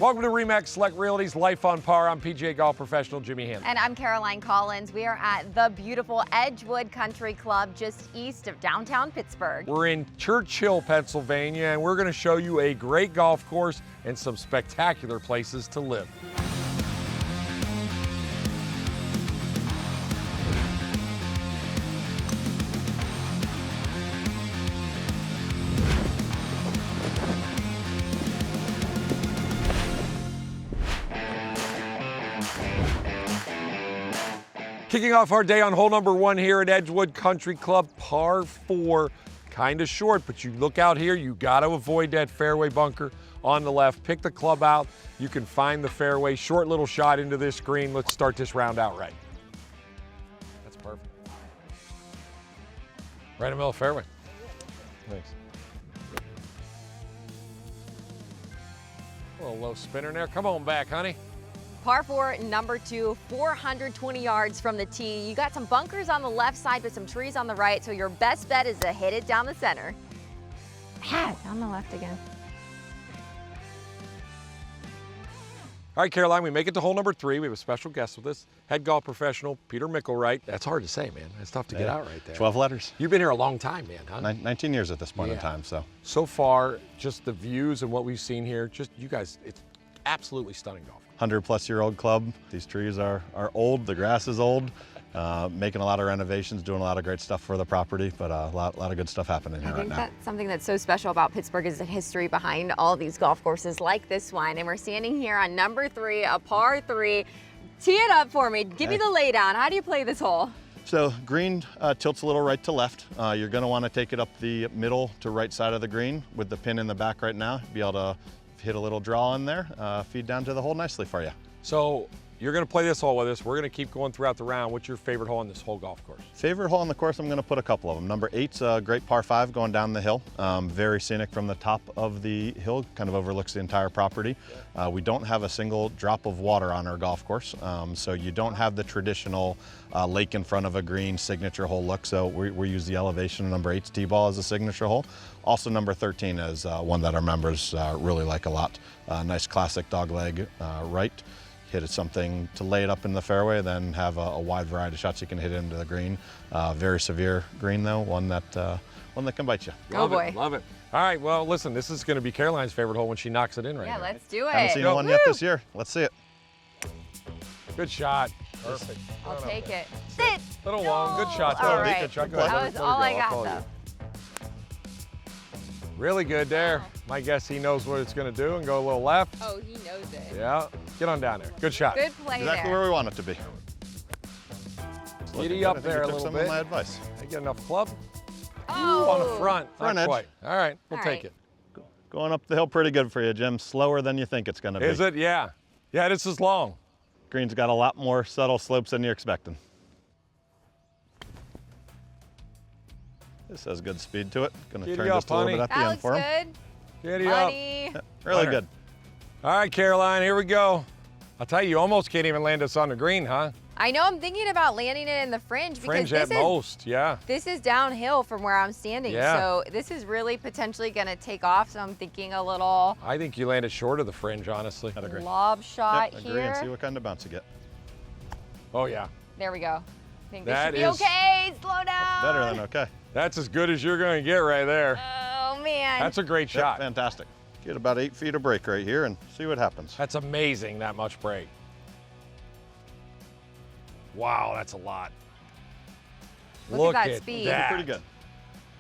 Welcome to RE/MAX Select Realty's Life on Par. I'm PGA golf professional Jimmy Hanlin. And I'm Caroline Collins. We are at the beautiful Edgewood Country Club just east of downtown Pittsburgh. We're in Churchill, Pennsylvania, and we're going to show you a great golf course and some spectacular places to live. Kicking off our day on hole number 1 here at Edgewood Country Club, par 4, kind of short, but you look out here, you got to avoid that fairway bunker on the left. Pick the club out, you can find the fairway, short little shot into this green. Let's start this round out right. That's perfect. Right in the middle of the fairway. Thanks. A little low spinner there. Come on back, honey. Par 4, number 2, 420 yards from the tee. You got some bunkers on the left side with some trees on the right, so your best bet is to hit it down the center. Down the left again. All right, Caroline, we make it to hole number 3. We have a special guest with us, head golf professional Peter Mickelwright. That's hard to say, man. It's tough to get out right there. 12 letters. You've been here a long time, man, huh? 19 years at this point in time, so. So far, just the views and what we've seen here, just you guys, it's absolutely stunning golf. 100-plus-year-old club. These trees are old, the grass is old. Making a lot of renovations, doing a lot of great stuff for the property, but a lot of good stuff happening here right now. I think that's something that's so special about Pittsburgh is the history behind all these golf courses like this one. And we're standing here on number 3, a par 3. Tee it up for me. Give me the lay down. How do you play this hole? So green tilts a little right to left. You're going to want to take it up the middle to right side of the green with the pin in the back right now. Be able to hit a little draw in there, feed down to the hole nicely for you. So you're going to play this hole with us. We're going to keep going throughout the round. What's your favorite hole on this whole golf course? Favorite hole on the course, I'm going to put a couple of them. Number 8's a great par 5 going down the hill. Very scenic from the top of the hill, kind of overlooks the entire property. We don't have a single drop of water on our golf course, so you don't have the traditional lake in front of a green signature hole look, so we use the elevation of number 8's tee ball as a signature hole. Also number 13 is one that our members really like a lot. Nice classic dogleg right. Hit it something to lay it up in the fairway, then have a wide variety of shots you can hit into the green. Very severe green though, one that can bite you. Love boy. It, love it. All right, well, listen, this is going to be Caroline's favorite hole when she knocks it in right now. Yeah, let's do it. Haven't seen one yet this year. Let's see it. Good shot. Perfect. I'll take it. Sit. Little long. Good shot, though. All right. Good shot. Go That ahead. was Let her all go. I I'll got, call you. though. Really good there. My guess he knows what it's going to do and go a little left. Oh, he knows it. Yeah. Get on down there. Good shot. Good play Exactly there. where we want it to be. Giddy up there a took little some bit. of my advice. I get enough club. Oh. Ooh, on the front. Front Not edge. quite. All right. We'll All take right. it. Going up the hill pretty good for you, Jim. Slower than you think it's going to be. Is it? Yeah. Yeah, this is long. Green's got a lot more subtle slopes than you're expecting. This has good speed to it. Going to Giddy turn up, just a little honey. bit at the That end looks for him. good. Giddy up. Buddy. Really Winner. good. All right, Caroline, here we go. I'll tell you, you almost can't even land us on the green, huh? I know I'm thinking about landing it in the fringe because Fringe at most, yeah. this is downhill from where I'm standing. Yeah. So this is really potentially going to take off. So I'm thinking a little I think you landed short of the fringe, honestly. I'd agree. lob shot Yep, agree and see here. what kind of bounce you get. Oh, yeah. There we go. I think this That should be is okay. Slow down. Better than okay. That's as good as you're going to get right there. Oh, man. That's a great Yep, shot. fantastic. Get about 8 feet of break right here and see what happens. That's amazing, that much break. Wow, that's a lot. Look at that speed. that. Pretty good.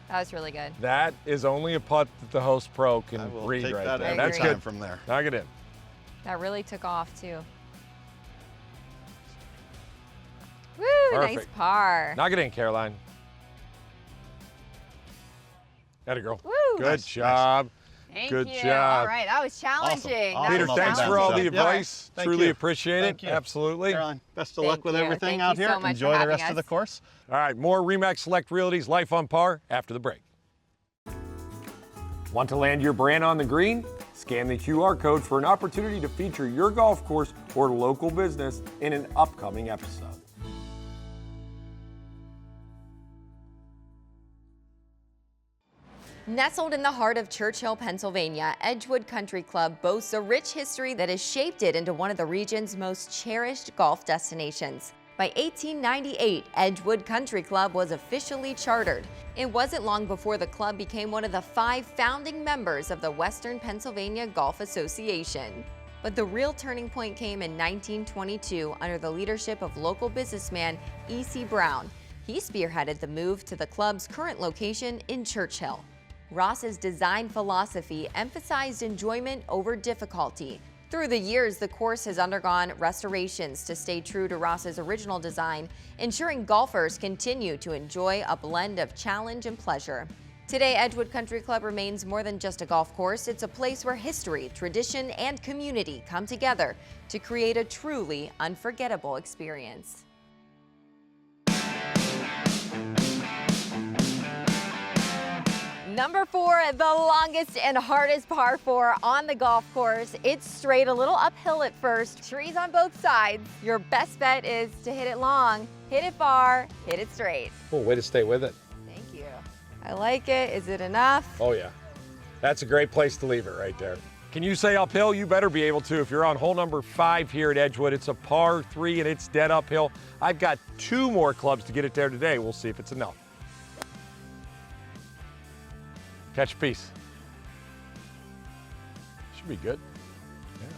That was really good. That is only a putt that the host pro I can will read take right that there. every That's time good. from there. Knock it in. That really took off, too. Woo, nice Perfect. par. Knock it in, Caroline. Atta girl. Woo. Good Nice, job. Thank Good you. job. All right, that was challenging. Awesome. That Peter, was thanks Awesome. for all the Yeah. advice. Thank Truly you. appreciate Thank it. you. Absolutely. Caroline, best of Thank luck with you. everything Thank out you here. so much for Enjoy the having rest of us. the course. All right, more RE/MAX Select Realty's Life on Par after the break. Want to land your brand on the green? Scan the QR code for an opportunity to feature your golf course or local business in an upcoming episode. Nestled in the heart of Churchill, Pennsylvania, Edgewood Country Club boasts a rich history that has shaped it into one of the region's most cherished golf destinations. By 1898, Edgewood Country Club was officially chartered. It wasn't long before the club became one of the 5 founding members of the Western Pennsylvania Golf Association. But the real turning point came in 1922 under the leadership of local businessman E.C. Brown. He spearheaded the move to the club's current location in Churchill. Ross's design philosophy emphasized enjoyment over difficulty. Through the years, the course has undergone restorations to stay true to Ross's original design, ensuring golfers continue to enjoy a blend of challenge and pleasure. Today, Edgewood Country Club remains more than just a golf course. It's a place where history, tradition, and community come together to create a truly unforgettable experience. Number 4, the longest and hardest par 4 on the golf course. It's straight, a little uphill at first, trees on both sides. Your best bet is to hit it long, hit it far, hit it straight. Oh, way to stay with it. Thank you. I like it. Is it enough? Oh yeah, that's a great place to leave it right there. Can you say uphill? You better be able to. If you're on hole number 5 here at Edgewood, it's a par 3 and it's dead uphill. I've got 2 more clubs to get it there today. We'll see if it's enough. Catch a piece. Should be good. Yeah.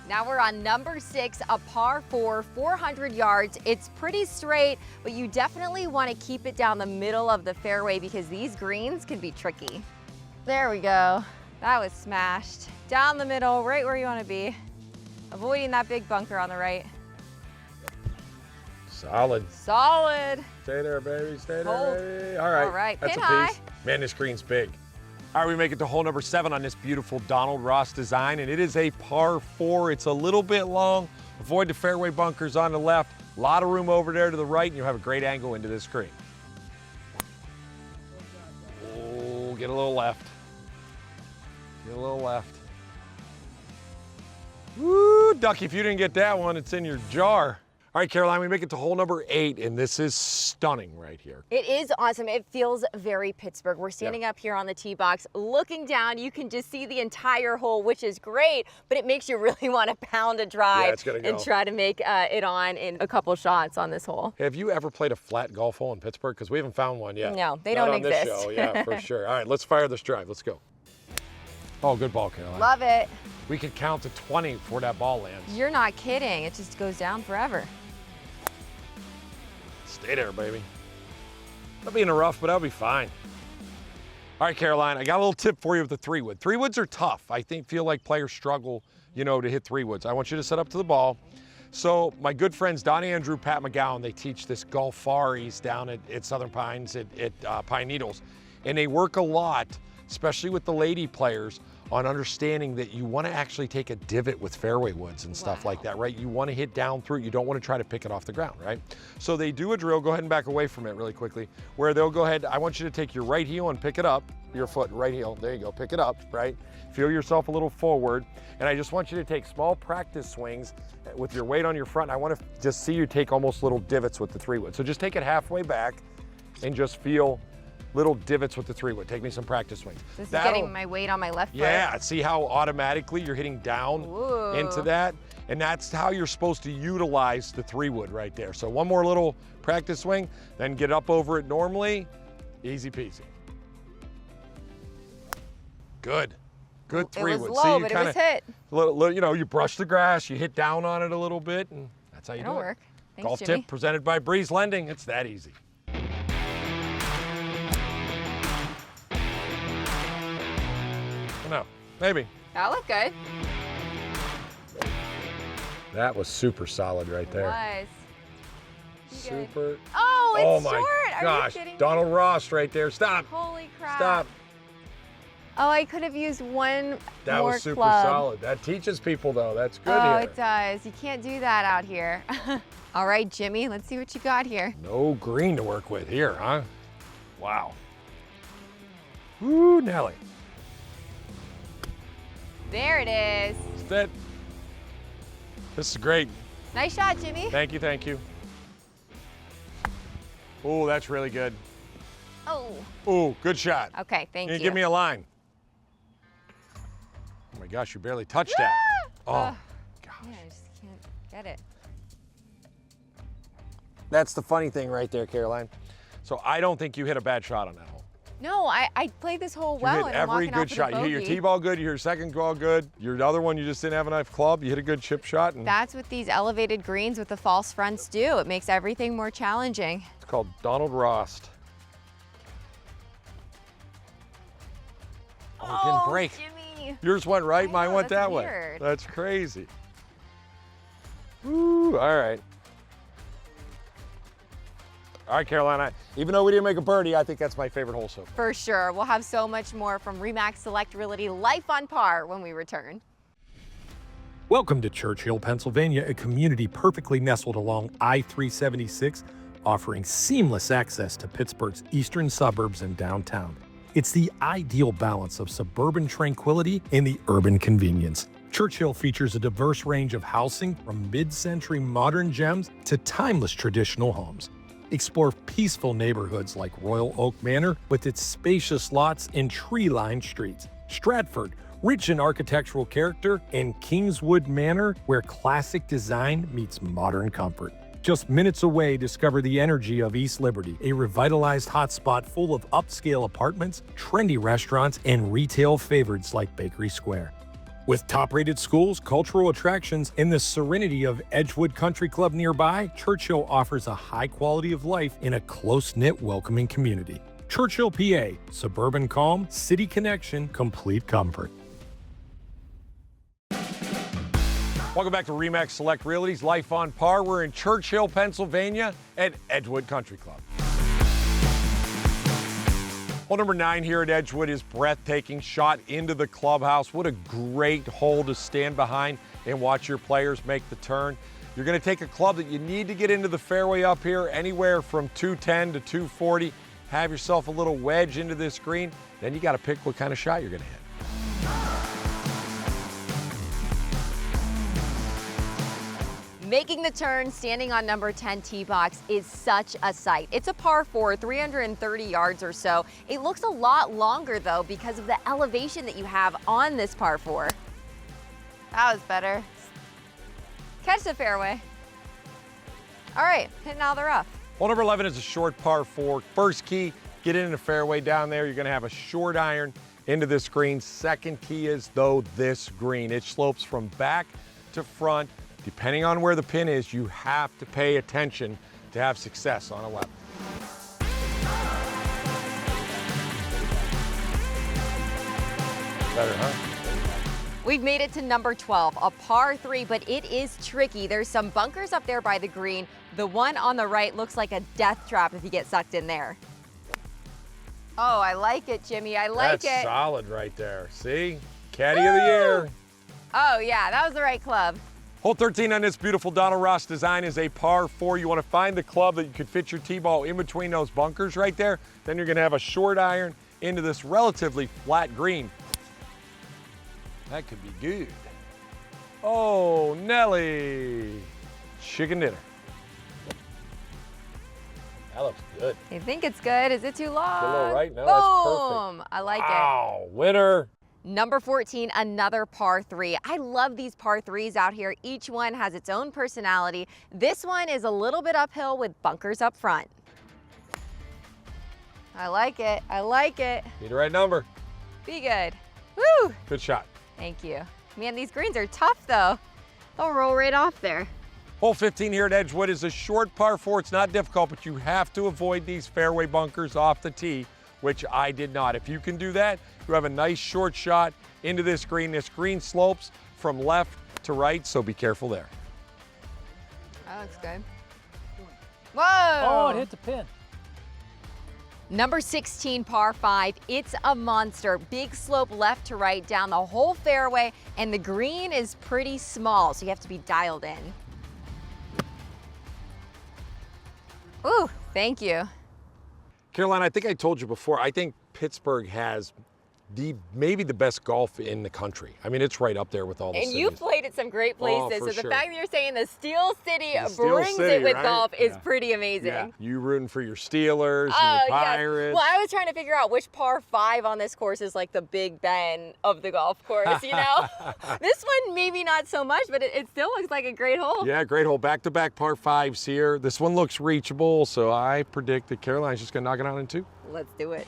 Now we're on number 6, a par 4, 400 yards. It's pretty straight, but you definitely want to keep it down the middle of the fairway because these greens can be tricky. There we go. That was smashed. Down the middle, right where you want to be. Avoiding that big bunker on the right. Solid. Solid. Stay there, baby. Stay there, Hold. baby. All right. All right, That's pin a high. piece. Man, this green's big. All right, we make it to hole number 7 on this beautiful Donald Ross design, and it is a par 4. It's a little bit long. Avoid the fairway bunkers on the left. A lot of room over there to the right, and you'll have a great angle into this green. Oh, get a little left. Get a little left. Woo, Ducky, if you didn't get that one, it's in your jar. All right, Caroline, we make it to hole number 8, and this is stunning right here. It is awesome. It feels very Pittsburgh. We're standing up here on the tee box, looking down. You can just see the entire hole, which is great, but it makes you really want to pound a drive and try to make it on in a couple shots on this hole. Have you ever played a flat golf hole in Pittsburgh? Because we haven't found one yet. No, they don't exist. This show. Yeah, for sure. All right, let's fire this drive. Let's go. Oh, good ball, Caroline. Love it. We could count to 20 before that ball lands. You're not kidding. It just goes down forever. Stay there, baby. I'll be in the rough, but I'll be fine. All right, Caroline, I got a little tip for you with the 3-wood. 3-woods are tough. I feel like players struggle, to hit 3-woods. I want you to set up to the ball. So my good friends, Donnie Andrew, Pat McGowan, they teach this Golf Far East down at Southern Pines at Pine Needles. And they work a lot, especially with the lady players, on understanding that you want to actually take a divot with fairway woods and stuff like that, right? You want to hit down through it. You don't want to try to pick it off the ground, right? So they do a drill, go ahead and back away from it really quickly, where they'll go ahead, I want you to take your right heel and pick it up, your foot, right heel, there you go, pick it up, right? Feel yourself a little forward, and I just want you to take small practice swings with your weight on your front. I want to just see you take almost little divots with the 3-wood. So just take it halfway back and just feel little divots with the 3-wood. Take me some practice swings. This is getting my weight on my left foot. Yeah, see how automatically you're hitting down into that? And that's how you're supposed to utilize the 3-wood right there. So one more little practice swing, then get up over it normally. Easy peasy. Good. Good 3-wood. It was low, but it was hit. You brush the grass, you hit down on it a little bit, and that's how you do it. It'll work. Thanks, Golf Jimmy. tip presented by Breeze Lending. It's that easy. No, maybe. That looked good. That was super solid right there. It was. Super. Oh, it's my short. gosh. Are you kidding me? Donald Ross right there. Stop. Holy crap. Stop. Oh, I could have used one That more was super club. solid. That teaches people, though. That's good Oh, here. it does. You can't do that out here. All right, Jimmy, let's see what you got here. No green to work with here, huh? Wow. Woo, Nelly. There it is. That. This is great. Nice shot, Jimmy. Thank you, thank you. Oh, that's really good. Oh. Ooh, good shot. Okay, thank you. Give me a line. Oh my gosh, you barely touched that. Oh, gosh. Yeah, I just can't get it. That's the funny thing right there, Caroline. So I don't think you hit a bad shot on that hole. No, I played this hole well. You hit and I'm every walking good out for shot. the You hit your bogey. tee-ball good, you hit your second ball good. Your other one, you just didn't have enough club. You hit a good chip shot. And That's what these elevated greens with the false fronts do. It makes everything more challenging. it's called Donald Rost. Oh, it didn't break. Jimmy. Yours went right, I mine know, went that's that way. weird. That's crazy. Ooh, all right. All right, Caroline, even though we didn't make a birdie, I think that's my favorite hole so far. For sure. We'll have so much more from RE/MAX Select Realty Life on Par when we return. Welcome to Churchill, Pennsylvania, a community perfectly nestled along I-376, offering seamless access to Pittsburgh's eastern suburbs and downtown. It's the ideal balance of suburban tranquility and the urban convenience. Churchill features a diverse range of housing from mid-century modern gems to timeless traditional homes. Explore peaceful neighborhoods like Royal Oak Manor with its spacious lots and tree-lined streets. Stratford, rich in architectural character, and Kingswood Manor, where classic design meets modern comfort. Just minutes away, discover the energy of East Liberty, a revitalized hotspot full of upscale apartments, trendy restaurants, and retail favorites like Bakery Square. With top-rated schools, cultural attractions, and the serenity of Edgewood Country Club nearby, Churchill offers a high quality of life in a close-knit, welcoming community. Churchill, PA, suburban calm, city connection, complete comfort. Welcome back to RE/MAX Select Realty's Life on Par. We're in Churchill, Pennsylvania at Edgewood Country Club. Hole number 9 here at Edgewood is breathtaking shot into the clubhouse. What a great hole to stand behind and watch your players make the turn. You're going to take a club that you need to get into the fairway up here, anywhere from 210 to 240. Have yourself a little wedge into this green. Then you got to pick what kind of shot you're going to hit. Making the turn, standing on number 10 tee box is such a sight. It's a par 4, 330 yards or so. It looks a lot longer though because of the elevation that you have on this par 4. That was better. Catch the fairway. All right, hitting out of the rough. Hole number 11 is a short par 4. First key, get in the fairway down there. You're going to have a short iron into this green. Second key is, though, this green. It slopes from back to front. Depending on where the pin is, you have to pay attention to have success on 11. Better, huh? We've made it to number 12, a par 3, but it is tricky. There's some bunkers up there by the green. The one on the right looks like a death trap if you get sucked in there. Oh, I like it, Jimmy. I like it. That's solid right there. See? Caddy of the year. Oh, yeah, that was the right club. Hole 13 on this beautiful Donald Ross design is a par 4. You want to find the club that you could fit your tee ball in between those bunkers right there. Then you're going to have a short iron into this relatively flat green. That could be good. Oh, Nelly. Chicken dinner. That looks good. You think it's good? Is it too long? A little right? No, Boom! that's perfect. I like it. Wow, winner. Number 14, another par 3. I love these par 3s out here. Each one has its own personality. This one is a little bit uphill with bunkers up front. I like it. I like it. Need the right number. Be good. Woo! Good shot. Thank you. Man, these greens are tough though. They'll roll right off there. Hole 15 here at Edgewood is a short par 4. It's not difficult, but you have to avoid these fairway bunkers off the tee, which I did not. If you can do that, you have a nice short shot into this green. This green slopes from left to right, so be careful there. That looks good. Whoa! Oh, it hit the pin. Number 16, par 5. It's a monster. Big slope left to right down the whole fairway, and the green is pretty small, so you have to be dialed in. Ooh, thank you. Caroline, I think I told you before, I think Pittsburgh has maybe the best golf in the country. I mean, it's right up there with all the And cities. you've played at some great places, for so the sure. fact that you're saying the Steel City The Steel brings City, it with right? golf is Yeah. pretty amazing. Yeah, you rooting for your Steelers, Oh, and your yes. Pirates. Well, I was trying to figure out which par 5 on this course is like the Big Ben of the golf course, you know? This one, maybe not so much, but it still looks like a great hole. Yeah, great hole. Back-to-back par 5s here. This one looks reachable, so I predict that Caroline's just gonna knock it out in 2. Let's do it.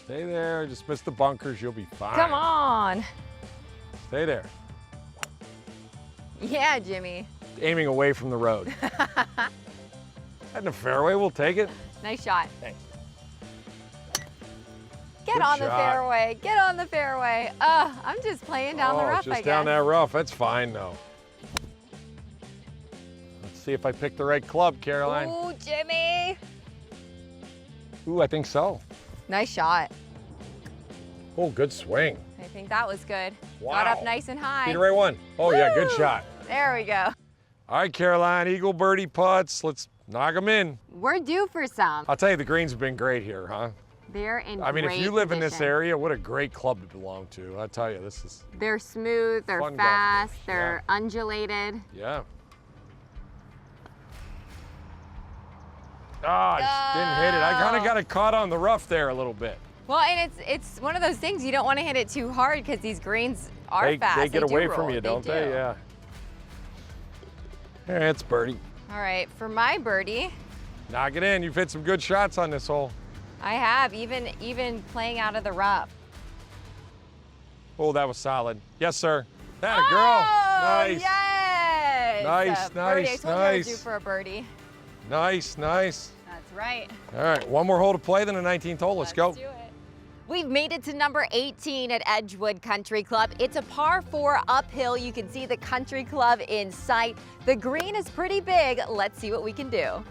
Stay there, just miss the bunkers, you'll be fine. Come on. Stay there. Yeah, Jimmy. Aiming away from the road. In the fairway, we'll take it. Nice shot. Thanks. Get Good on the shot. fairway. Get on the fairway. I'm just playing down the rough, just I guess. down that rough. That's fine, though. Let's see if I picked the right club, Caroline. Ooh, Jimmy. Ooh, I think so. Nice shot. Oh, good swing. I think that was good. Wow. Got up nice and high. Hit the right one. Oh, yeah, good Woo! shot. There we go. All right, Caroline, eagle birdie putts. Let's knock them in. We're due for some. I'll tell you, the greens have been great here, huh? They're in I mean, if great you live in this condition. area, what a great club to belong to. I'll tell you, this is, They're smooth, they're Fun golf fast, course, they're undulated. yeah. Ah, I just didn't hit it. I kind of got it caught on the rough there a little bit. Well, and it's one of those things you don't want to hit it too hard because these greens are fast. They get do away roll. from you, don't they? do. Yeah. Yeah, it's birdie. All right, for my birdie, Knock it in. You've hit some good shots on this hole. I have even playing out of the rough. Oh, that was solid. Yes, sir. That a Oh, girl. Nice. Yes. Nice, Birdie. I nice, told you I was nice. due for a birdie. Nice, nice. That's right. All right, one more hole to play, then the 19th hole. Let's go. do it. We've made it to number 18 at Edgewood Country Club. It's a par 4 uphill. You can see the country club in sight. The green is pretty big. Let's see what we can do.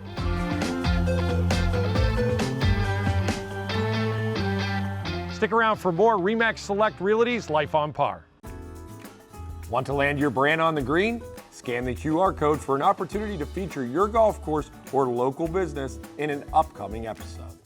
Stick around for more RE/MAX Select Realty's Life on Par. Want to land your brand on the green? Scan the QR code for an opportunity to feature your golf course or local business in an upcoming episode.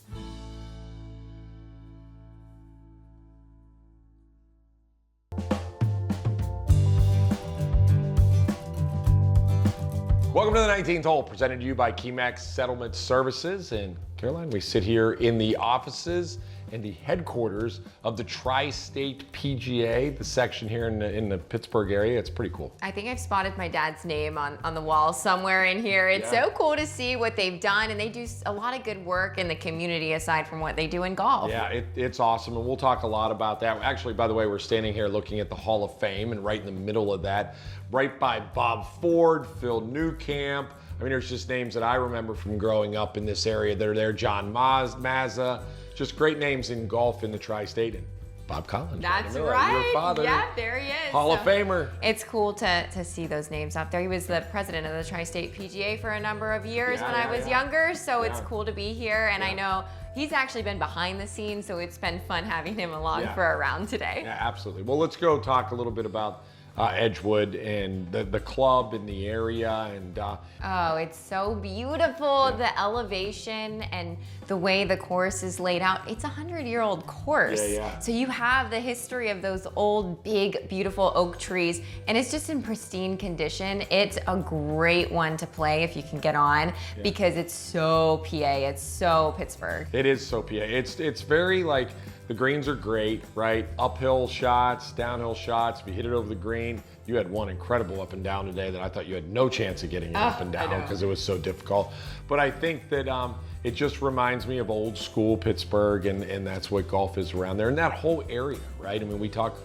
Welcome to the 19th hole, presented to you by KeyMax Settlement Services. And Caroline, we sit here in the offices and the headquarters of the Tri-State PGA, the section here in the Pittsburgh area. It's pretty cool. I think I've spotted my dad's name on the wall somewhere in here. It's Yeah. so cool to see what they've done, and they do a lot of good work in the community aside from what they do in golf. Yeah, it's awesome, and we'll talk a lot about that. Actually, by the way, we're standing here looking at the Hall of Fame, and right in the middle of that, right by Bob Ford, Phil Newcamp. I mean, there's just names that I remember from growing up in this area that are there. John Mazza, just great names in golf in the Tri-State. And Bob Collins. That's Your right. father. Yeah, there he is. Hall of So Famer. It's cool to see those names up there. He was the president of the Tri-State PGA for a number of years Yeah, when I yeah, was yeah. younger, so it's Yeah. cool to be here. And I Yeah. know he's actually been behind the scenes, so it's been fun having him along Yeah. for a round today. Yeah, absolutely. Well, let's go talk a little bit about Edgewood and the club in the area. And Oh, it's so beautiful. The elevation and the way the course is laid out. It's a 100-year-old course. Yeah, yeah. So you have the history of those old, big, beautiful oak trees, and it's just in pristine condition. It's a great one to play if you can get on because it's so PA, it's so Pittsburgh. it is so PA. It's very like, the greens are great, right? Uphill shots, downhill shots. If you hit it over the green, you had one incredible up and down today that I thought you had no chance of getting it up and I down know. because it was so difficult. But I think that it just reminds me of old school Pittsburgh, and that's what golf is around there, and that whole area, right? I mean, we've talked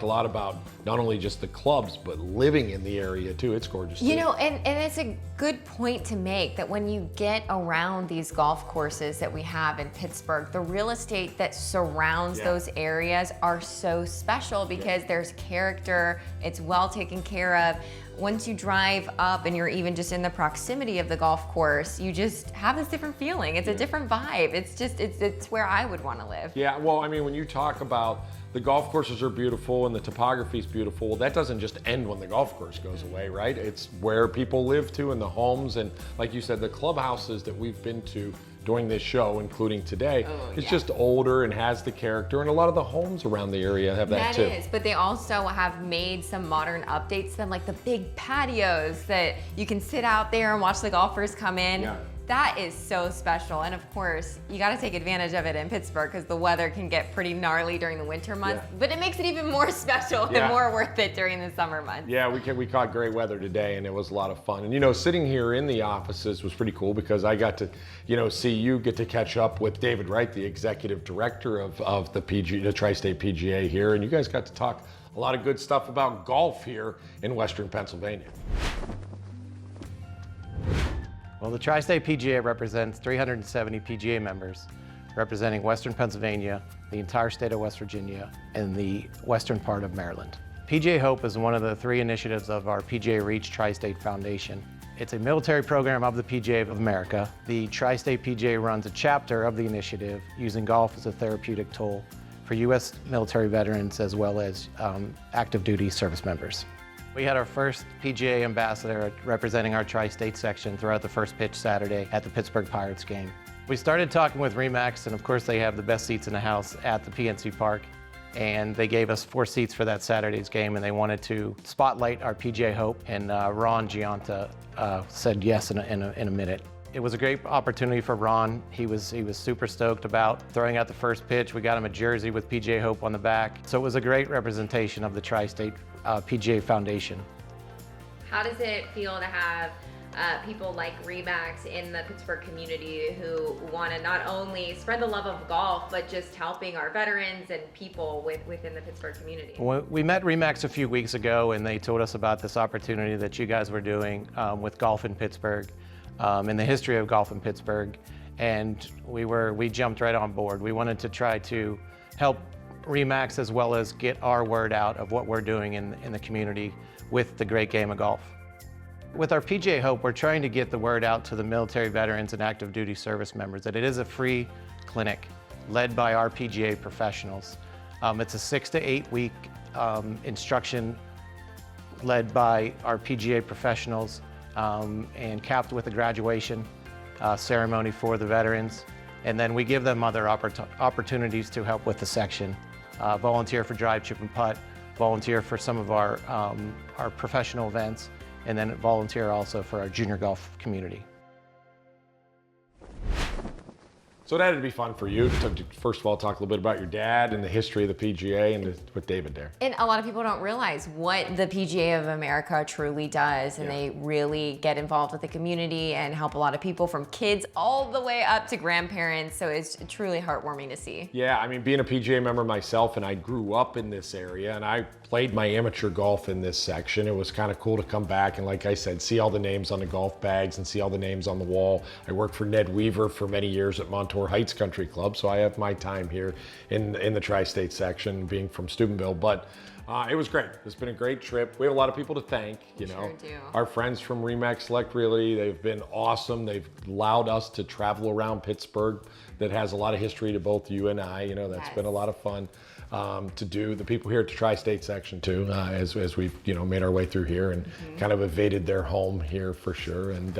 a lot about not only just the clubs, but living in the area too. It's gorgeous. You too. know, and it's a good point to make that when you get around these golf courses that we have in Pittsburgh, the real estate that surrounds Yeah. those areas are so special because there's character, it's well taken care of. Once you drive up and you're even just in the proximity of the golf course, you just have this different feeling. It's a different vibe. It's just, it's where I would want to live. Yeah, well, I mean, when you talk about the golf courses are beautiful and the topography is beautiful, well, that doesn't just end when the golf course goes away, right? It's where people live too, and the homes, and like you said, the clubhouses that we've been to during this show, including today, is yeah. just older and has the character, and a lot of the homes around the area have that too. That is, but they also have made some modern updates to them, like the big patios that you can sit out there and watch the golfers come in. Yeah. That is so special, and of course, you got to take advantage of it in Pittsburgh because the weather can get pretty gnarly during the winter months, but it makes it even more special and more worth it during the summer months. Yeah, we caught great weather today, and it was a lot of fun. And you know, sitting here in the offices was pretty cool because I got to, you know, see you get to catch up with David Wright, the executive director of the Tri-State PGA here, and you guys got to talk a lot of good stuff about golf here in Western Pennsylvania. Well, the Tri-State PGA represents 370 PGA members, representing Western Pennsylvania, the entire state of West Virginia, and the western part of Maryland. PGA Hope is one of the 3 initiatives of our PGA Reach Tri-State Foundation. It's a military program of the PGA of America. The Tri-State PGA runs a chapter of the initiative using golf as a therapeutic tool for U.S. military veterans as well as active duty service members. We had our first PGA ambassador representing our Tri-State section throughout the first pitch Saturday at the Pittsburgh Pirates game. We started talking with RE/MAX, and of course they have the best seats in the house at the PNC Park, and they gave us 4 seats for that Saturday's game, and they wanted to spotlight our PGA Hope, and Ron Gianta said yes in a minute. It was a great opportunity for Ron. He was super stoked about throwing out the first pitch. We got him a jersey with PGA Hope on the back. So it was a great representation of the Tri-State PGA Foundation. How does it feel to have people like RE/MAX in the Pittsburgh community who want to not only spread the love of golf, but just helping our veterans and people within the Pittsburgh community? We met RE/MAX a few weeks ago, and they told us about this opportunity that you guys were doing with golf in Pittsburgh, and the history of golf in Pittsburgh, and we jumped right on board. We wanted to try to help RE/MAX as well as get our word out of what we're doing in the community with the great game of golf. With our PGA Hope, we're trying to get the word out to the military veterans and active duty service members that it is a free clinic led by our PGA professionals. It's a 6 to 8 week instruction led by our PGA professionals and capped with a graduation ceremony for the veterans. And then we give them other opportunities to help with the section. Volunteer for drive, chip, and putt, volunteer for some of our professional events, and then volunteer also for our junior golf community. So that had to be fun for you to first of all talk a little bit about your dad and the history of the PGA and with David there. And a lot of people don't realize what the PGA of America truly does, and they really get involved with the community and help a lot of people from kids all the way up to grandparents, so it's truly heartwarming to see. Yeah, I mean, being a PGA member myself, and I grew up in this area, and I played my amateur golf in this section. It was kind of cool to come back and, like I said, see all the names on the golf bags and see all the names on the wall. I worked for Ned Weaver for many years at Montour Heights Country Club, so I have my time here in the Tri-State section, being from Steubenville. But it was great. It's been a great trip. We have a lot of people to thank. You know, sure do. Our friends from RE/MAX Select Realty, they've been awesome. They've allowed us to travel around Pittsburgh. That has a lot of history to both you and I. You know, that's been a lot of fun to do. The people here at the Tri-State section too, as we've made our way through here and kind of evaded their home here for sure. And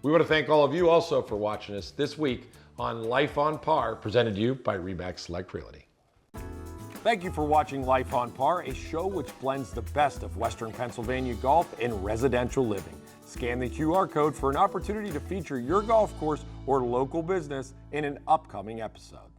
we want to thank all of you also for watching us this week on Life on Par, presented to you by RE/MAX Select Realty. Thank you for watching Life on Par, a show which blends the best of Western Pennsylvania golf and residential living. Scan the QR code for an opportunity to feature your golf course or local business in an upcoming episode.